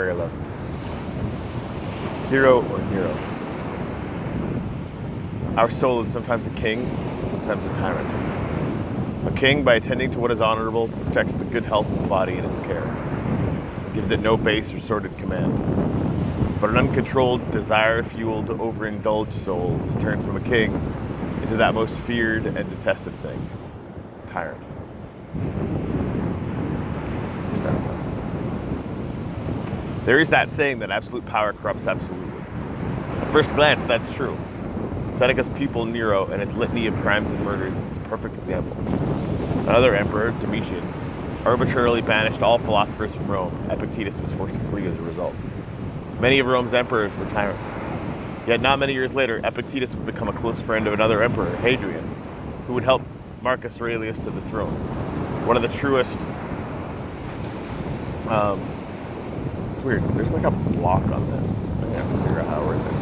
very 11. Hero or Nero? Our soul is sometimes a king, sometimes a tyrant. A king, by attending to what is honorable, protects the good health of the body in its care. It gives it no base or sordid command. But an uncontrolled, desire-fueled, overindulged soul is turned from a king into that most feared and detested thing, tyrant. There is that saying that absolute power corrupts absolutely. At first glance, that's true. Seneca's pupil Nero and his litany of crimes and murders is a perfect example. Another emperor, Domitian, arbitrarily banished all philosophers from Rome. Epictetus was forced to flee as a result. Many of Rome's emperors were tyrants. Yet not many years later, Epictetus would become a close friend of another emperor, Hadrian, who would help Marcus Aurelius to the throne. One of the truest... it's weird. There's like a block on this. I have to figure out how to work this.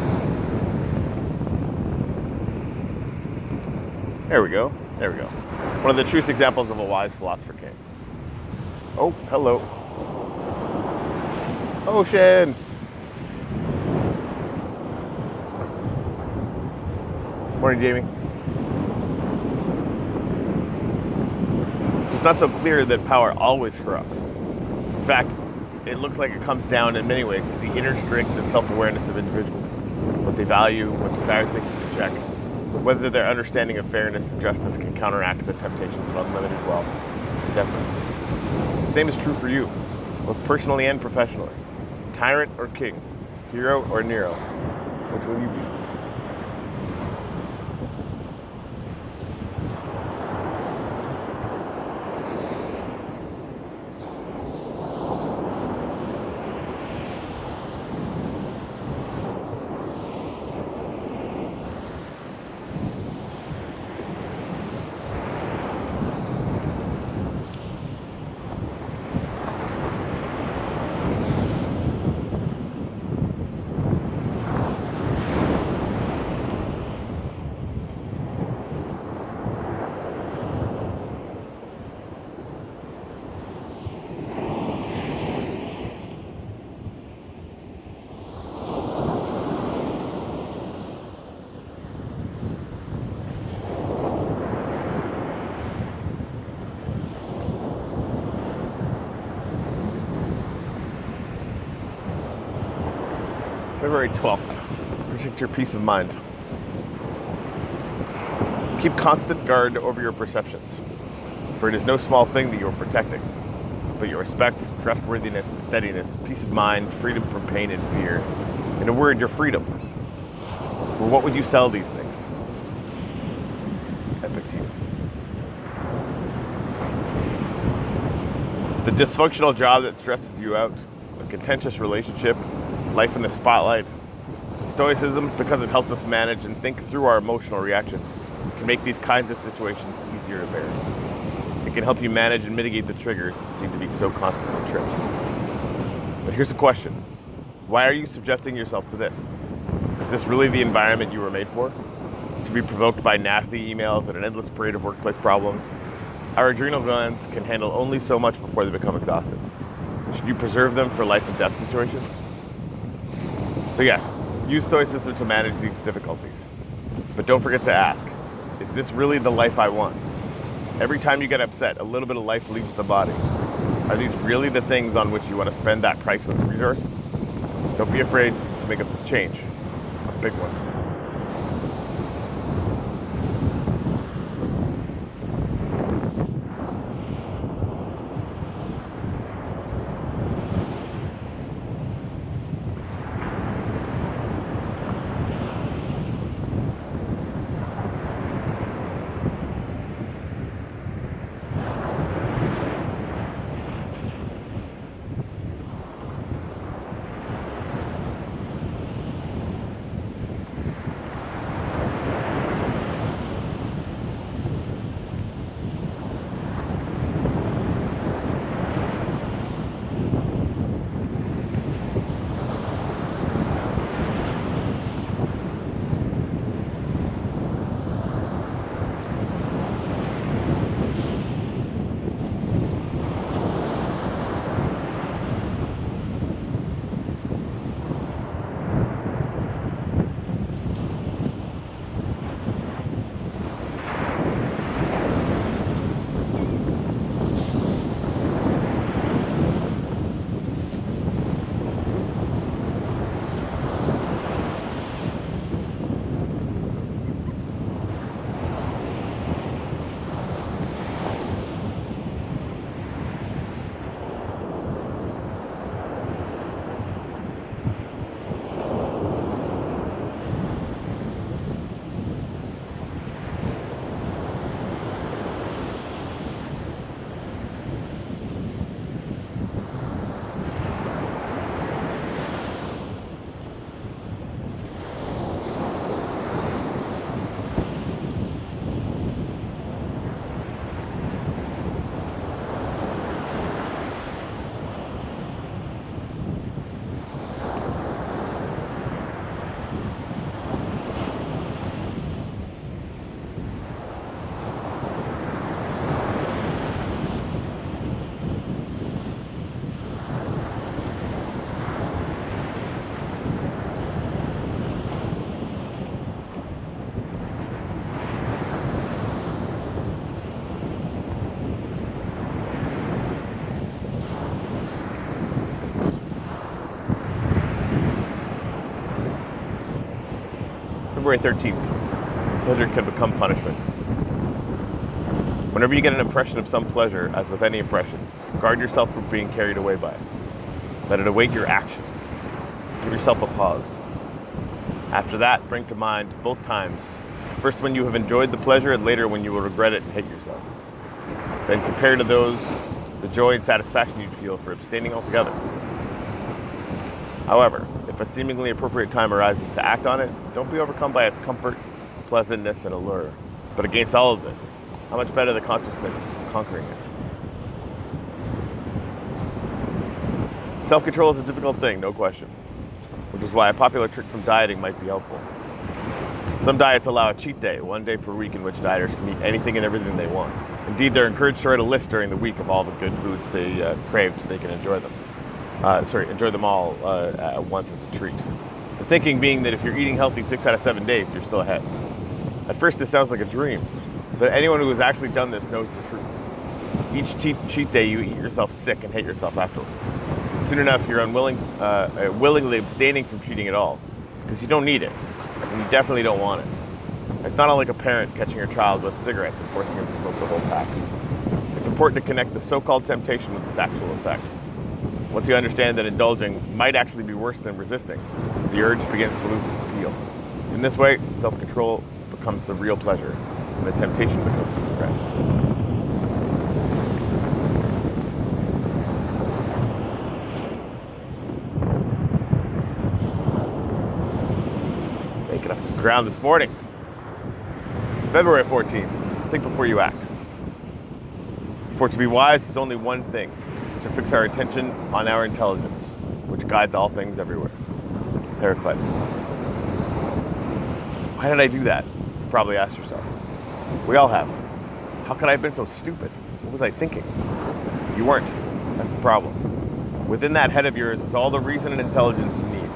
There we go. There we go. One of the truest examples of a wise philosopher king. Oh, hello. Ocean! Morning, Jamie. It's not so clear that power always corrupts. In fact, it looks like it comes down in many ways to the inner strength and self-awareness of individuals. What they value, what desires they keep in check, whether their understanding of fairness and justice can counteract the temptations of unlimited wealth. Definitely. The same is true for you, both personally and professionally. Tyrant or king, hero or Nero, which will you be? February 12th. Protect your peace of mind. Keep constant guard over your perceptions, for it is no small thing that you are protecting, but your respect, trustworthiness, steadiness, peace of mind, freedom from pain and fear. In a word, your freedom. For what would you sell these things? Epictetus. The dysfunctional job that stresses you out, a contentious relationship, life in the spotlight. Stoicism, because it helps us manage and think through our emotional reactions, can make these kinds of situations easier to bear. It can help you manage and mitigate the triggers that seem to be so constantly tripped. But here's the question. Why are you subjecting yourself to this? Is this really the environment you were made for? To be provoked by nasty emails and an endless parade of workplace problems? Our adrenal glands can handle only so much before they become exhausted. Should you preserve them for life and death situations? So yes, use Stoicism to manage these difficulties. But don't forget to ask, is this really the life I want? Every time you get upset, a little bit of life leaves the body. Are these really the things on which you want to spend that priceless resource? Don't be afraid to make a change, a big one. February 13th. Pleasure can become punishment. Whenever you get an impression of some pleasure, as with any impression, guard yourself from being carried away by it. Let it await your action. Give yourself a pause. After that, bring to mind both times. First when you have enjoyed the pleasure, and later when you will regret it and hate yourself. Then compare to those the joy and satisfaction you'd feel for abstaining altogether. However, if a seemingly appropriate time arises to act on it, don't be overcome by its comfort, pleasantness, and allure. But against all of this, how much better the consciousness conquering it. Self-control is a difficult thing, no question, which is why a popular trick from dieting might be helpful. Some diets allow a cheat day, 1 day per week, in which dieters can eat anything and everything they want. Indeed, they're encouraged to write a list during the week of all the good foods they crave so they can enjoy them. Enjoy them all at once as a treat. The thinking being that if you're eating healthy 6 out of 7 days, you're still ahead. At first, this sounds like a dream, but anyone who has actually done this knows the truth. Each cheat day, you eat yourself sick and hate yourself afterwards. Soon enough, you're willingly abstaining from cheating at all, because you don't need it, and you definitely don't want it. It's not unlike a parent catching your child with cigarettes and forcing him to smoke the whole pack. It's important to connect the so-called temptation with its actual effects. Once you understand that indulging might actually be worse than resisting, the urge begins to lose its appeal. In this way, self-control becomes the real pleasure, and the temptation becomes the regret. Making up some ground this morning. February 14th. Think before you act. For to be wise is only one thing, to fix our attention on our intelligence, which guides all things everywhere. Heraclitus. Why did I do that? You probably asked yourself. We all have. How could I have been so stupid? What was I thinking? You weren't. That's the problem. Within that head of yours is all the reason and intelligence you need.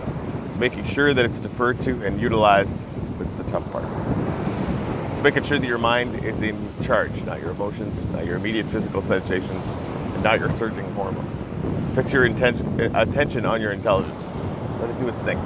It's making sure that it's deferred to and utilized that's the tough part. It's making sure that your mind is in charge, not your emotions, not your immediate physical sensations, and not your surging hormones. Fix your attention on your intelligence. Let it do its thing.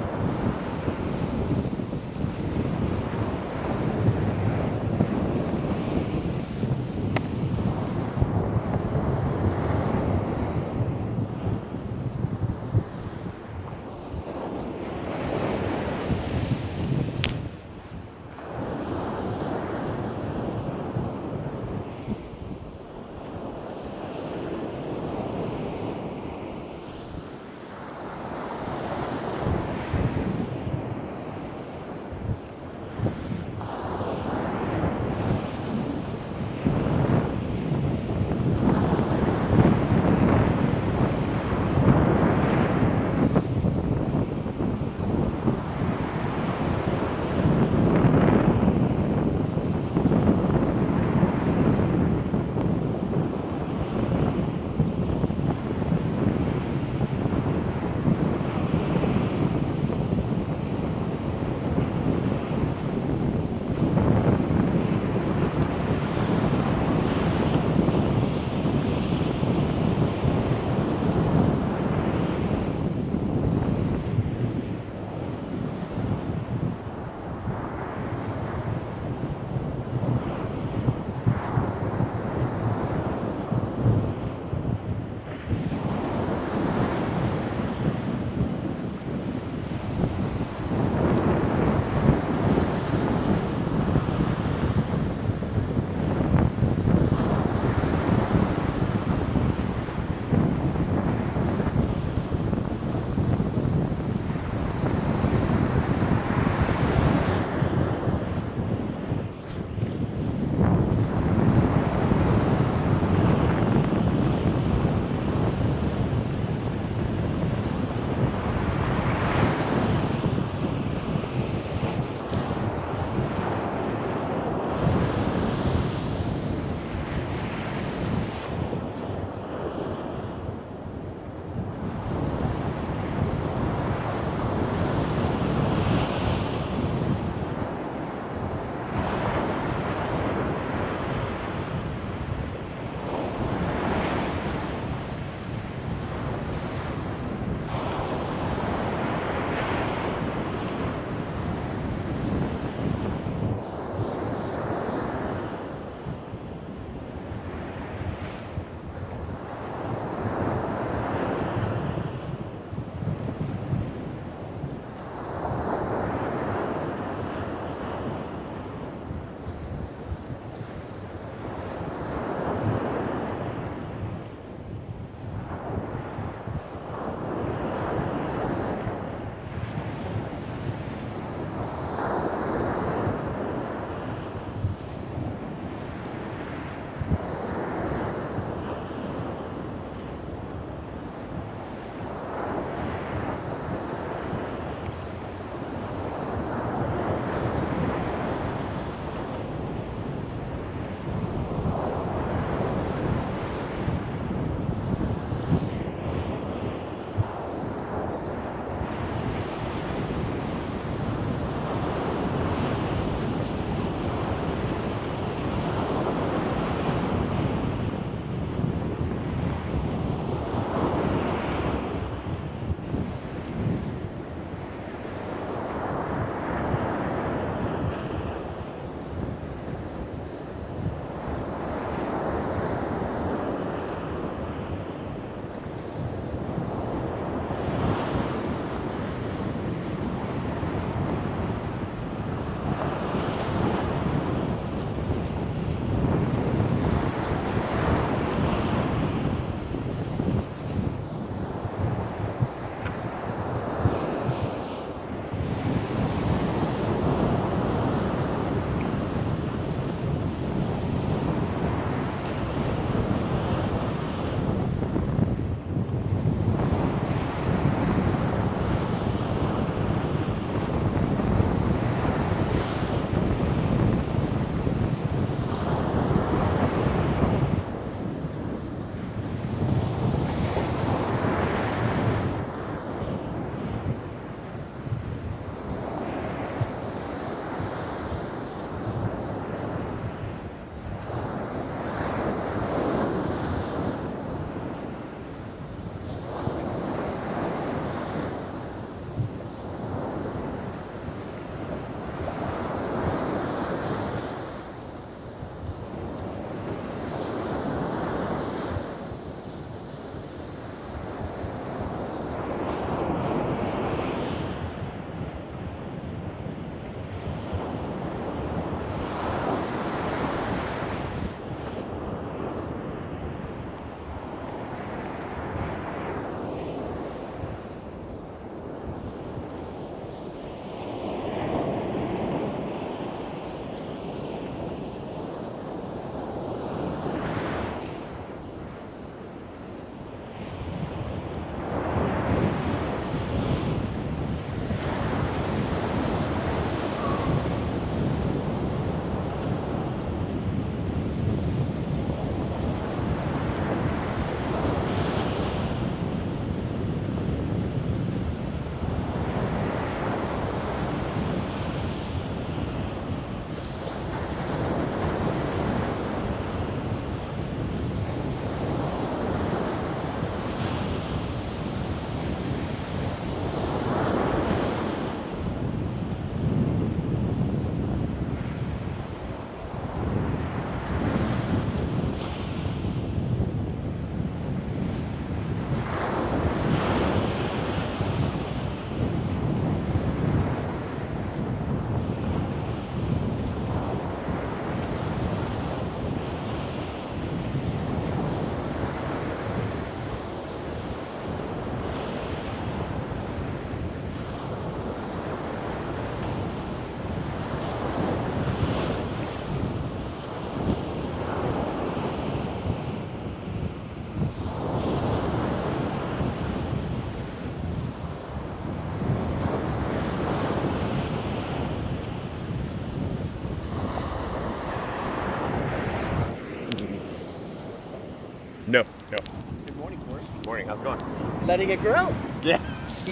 No. Good morning, Forrest. Morning. How's it going? Letting it grow. Yeah.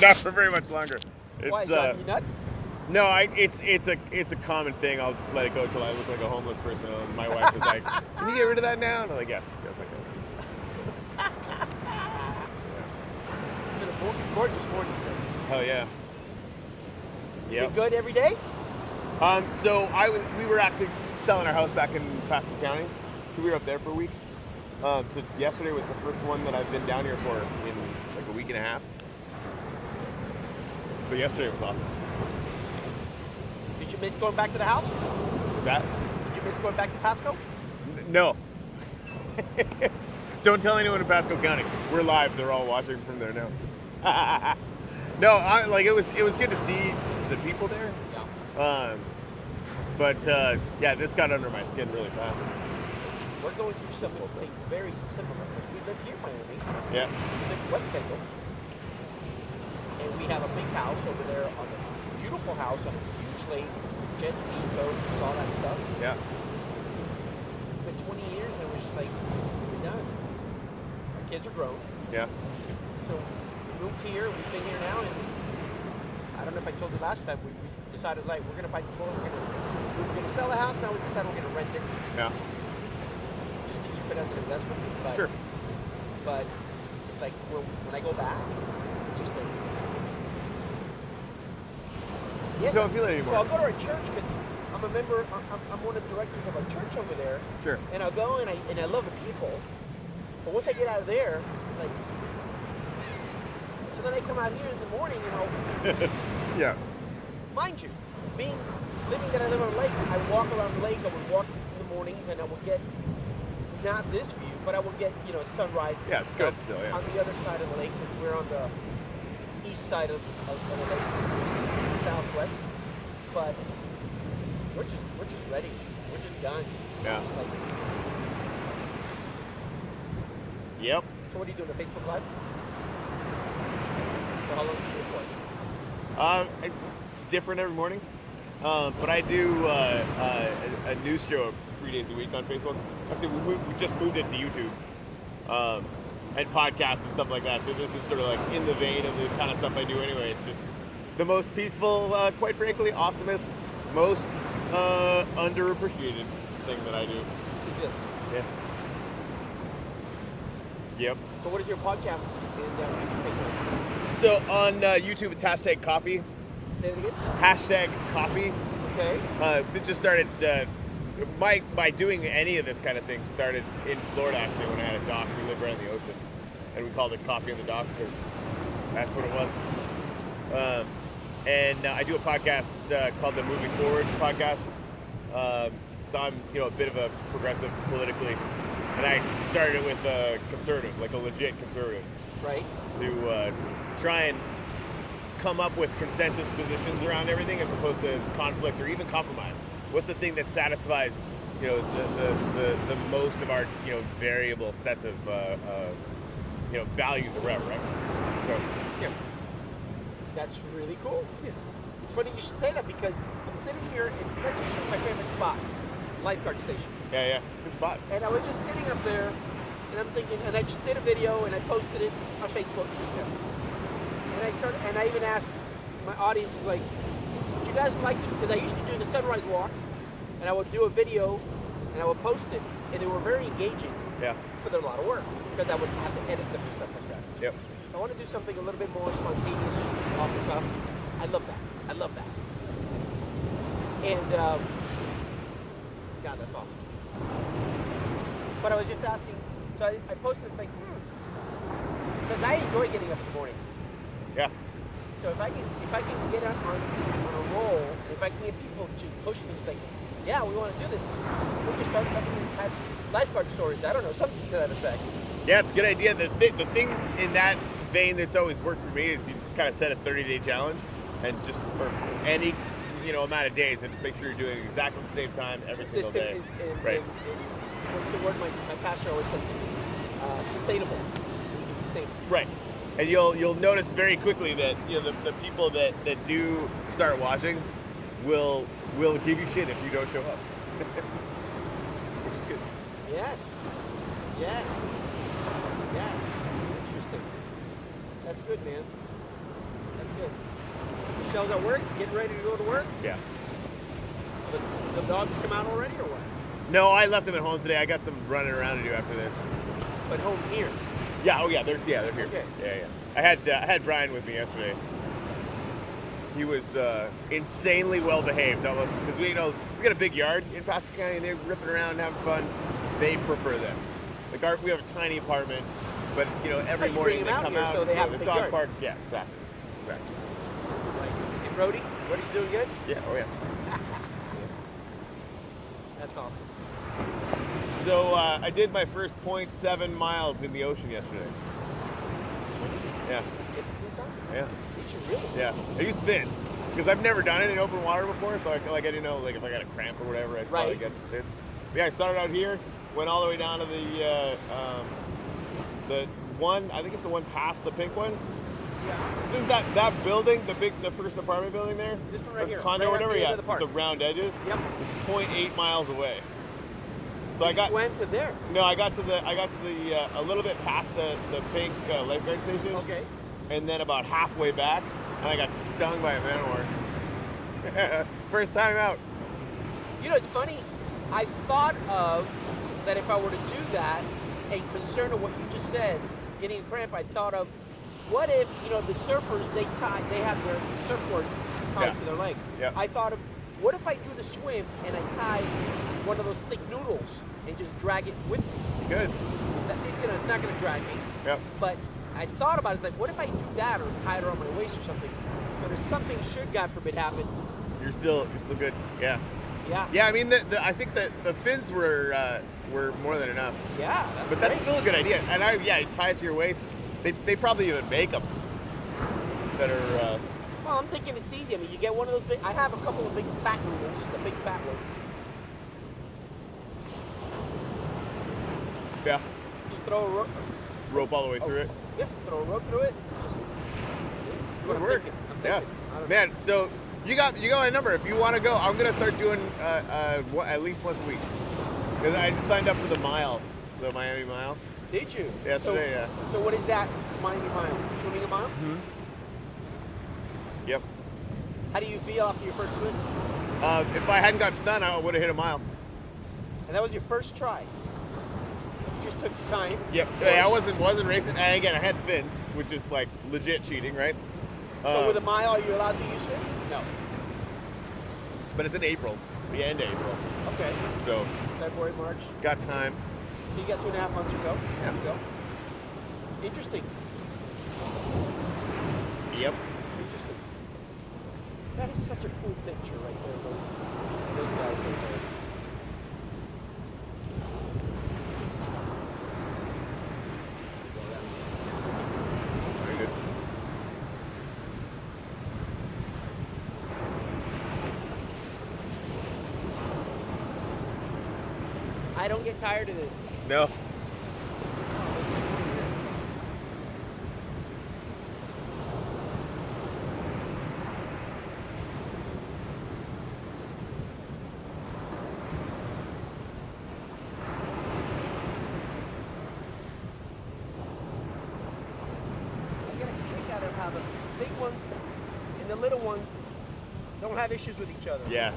Not for very much longer. Why? Driving you nuts? No, it's a common thing. I'll just let it go until I look like a homeless person. And my wife is like, "Can you get rid of that now?" And I'm like, "Yes, I can." It's been a gorgeous morning today. Hell yeah. You been good every day? So we were actually selling our house back in Pasco County, so we were up there for a week. So yesterday was the first one that I've been down here for in like a week and a half. So yesterday was awesome. Did you miss going back to the house? That? Did you miss going back to Pasco? No. Don't tell anyone in Pasco County. We're live. They're all watching from there now. No, it was good to see the people there. Yeah. But this got under my skin really fast. We're going through something very similar because we live here in Miami. Yeah. We live in West Kendall. And we have a big house over there on a beautiful house on a huge lake, jet ski, boats, all that stuff. Yeah. It's been 20 years and we're just like, we're done. Our kids are grown. Yeah. So we moved here, we've been here now, and I don't know if I told you last time, we decided like we're gonna bite the bullet, we were gonna sell the house, now we decided we're gonna rent it. Yeah. Just to keep it as an investment. But, Sure. But it's like when I go back, it's just like yes, Don't feel it anymore. So I'll go to our church because I'm a member. I'm one of the directors of our church over there. Sure. And I'll go and I love the people. But once I get out of there, it's like. So then I come out here in the morning, Yeah. Mind you, living that I live on a lake, I walk around the lake. I would walk in the mornings, and I will get not this view, but I will get sunrise. Yeah, it's good still. Yeah. On the other side of the lake because we're on the east side of the lake, southwest. But we're just ready. We're just done. Yeah. Just like, Yep. so what are you doing? A Facebook Live? So how long do you do it for? It's different every morning, but I do a news show 3 days a week on Facebook. Actually, we just moved it to YouTube and podcasts and stuff like that. So this is sort of like in the vein of the kind of stuff I do anyway. It's just the most peaceful, quite frankly, awesomest, most underappreciated thing that I do. Is this? Yeah. Yep. So what is your podcast? So on YouTube, it's hashtag coffee. Say it again. Hashtag coffee. Okay. It just started. By doing any of this kind of thing started in Florida actually when I had a dock. We lived right on the ocean, and we called it Coffee on the Dock because that's what it was. And I do a podcast called the Moving Forward podcast. So I'm a bit of a progressive politically, and I started it with a conservative, like a legit conservative, Right. to try and come up with consensus positions around everything as opposed to conflict or even compromise. What's the thing that satisfies, the most of our, variable sets of, values or whatever, right? So, yeah. That's really cool. Yeah. It's funny you should say that because I'm sitting here and that's usually my favorite spot, lifeguard station. Yeah, good spot. And I was just sitting up there and I'm thinking, and I just did a video and I posted it on Facebook. And I even asked my audience, like, would you guys like to, because I used to do the sunrise walks, and I would do a video, and I would post it, and they were very engaging. Yeah. But they're a lot of work, because I would have to edit them and stuff like that. Yep. So I want to do something a little bit more spontaneous, just off the cuff. I love that. And, God, that's awesome. But I was just asking, so I posted, like, because I enjoy getting up in the mornings. Yeah. So if I can get up on a roll, and if I can get people to push me, it's like, yeah, we want to do this. We can start having lifeguard stories. I don't know, something to that effect. Yeah, it's a good idea. The thing in that vein that's always worked for me is you just kind of set a 30-day challenge, and just for any amount of days, and just make sure you're doing it exactly at the same time every single day. Right. What's the word my pastor always said? Sustainable. Be sustainable. Right. And you'll notice very quickly that the people that do start watching will give you shit if you don't show up. Which is good. Yes. Yes. Interesting. That's good, man. That's good. Michelle's at work, getting ready to go to work. Yeah. The dogs come out already, or what? No, I left them at home today. I got some running around to do after this. But home here. Yeah. Oh yeah. They're here. Okay. Yeah. I had Brian with me yesterday. He was insanely well behaved because we got a big yard in Pasco County and they're ripping around and having fun. They prefer this. We have a tiny apartment, but every you morning bring they them out come here out. so they have a the big dog yard. park. Yeah, exactly. And Brody, what are you doing good? Yeah. Oh yeah. That's awesome. So I did my first 0.7 miles in the ocean yesterday. Yeah. Yeah. Did you really? Yeah. I used fins because I've never done it in open water before, so I feel like I didn't know if I got a cramp or whatever, I'd probably get some fins. But yeah, I started out here, went all the way down to the one. I think it's the one past the pink one. Yeah. Isn't that building, the first apartment building there? This one right here. Condo or Right at whatever, the end yeah. of the park. The round edges. Yep. It's 0.8 miles away. So You swam to there. No, I got to the a little bit past the pink lifeguard station. Okay. And then about halfway back, and I got stung by a man oar. First time out. It's funny. I thought of that if I were to do that, a concern of what you just said, getting a cramp. I thought of what if the surfers they have their surfboard tied to their leg. Yeah. I thought of what if I do the swim and I tie one of those thick noodles and just drag it with me. Good. It's not going to drag me. Yep. But I thought about it, it's like, what if I do that or tie it around my waist or something? But if something should, God forbid, happen. You're still good. Yeah. Yeah. Yeah. I mean, I think that the fins were more than enough. Yeah. But that's still a good idea. And tie it to your waist. They probably even make them that are. Well, I'm thinking it's easy. I mean, you get one of those big. I have a couple of big fat noodles, the big fat ones. Yeah. Just throw a rope all the way through it. Yep. Throw a rope through it. Good work. Yeah. Man, so you got my number. If you want to go, I'm gonna start doing at least once a week. Because I just signed up for the Miami Mile. Did you? Yesterday, yeah. So what is that Miami Mile? Swimming a mile? Mm-hmm. Yep. How do you feel after your first swim? If I hadn't got stung, I would have hit a mile. And that was your first try? You just took your time? Yep. I wasn't racing. And again, I had fins, which is like legit cheating, right? So with a mile, are you allowed to use fins? No. But it's in April, the end of April. Okay. So February, March. got time. So you got 2.5 months to go. Yeah. Go. Interesting. Yep. Interesting. That is such a cool picture right there. Those guys right there. Very good. I don't get tired of this. No. I get a kick out of how the big ones and the little ones don't have issues with each other. Yeah.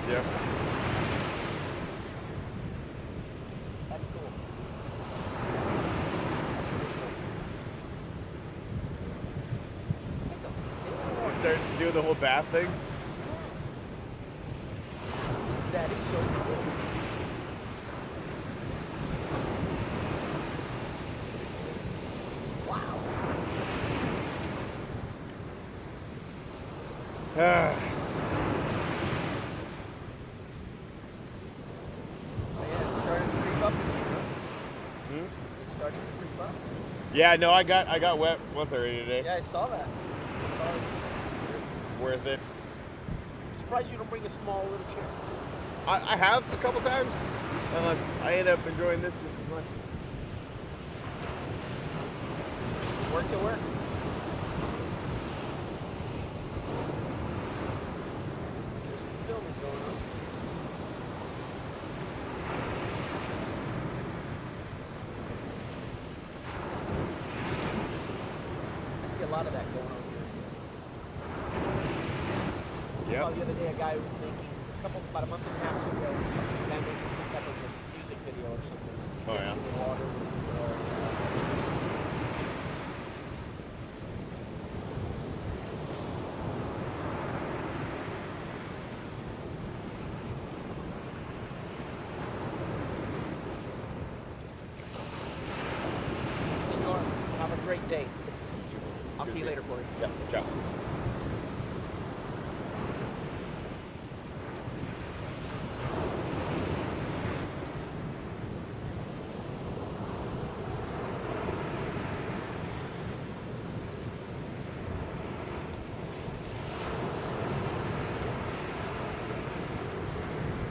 Yeah. That's cool. Start doing the whole bath thing. That is so cool. Wow. Ah. It's starting to creep up. Hmm? It's starting to creep up. Yeah, no, I got wet once already today. Yeah, I saw that. Worth it. I'm surprised you don't bring a small little chair. I have a couple times. I end up enjoying this just as much. Works, it works. There's some filming going on. the other day a guy who was making about a month and a half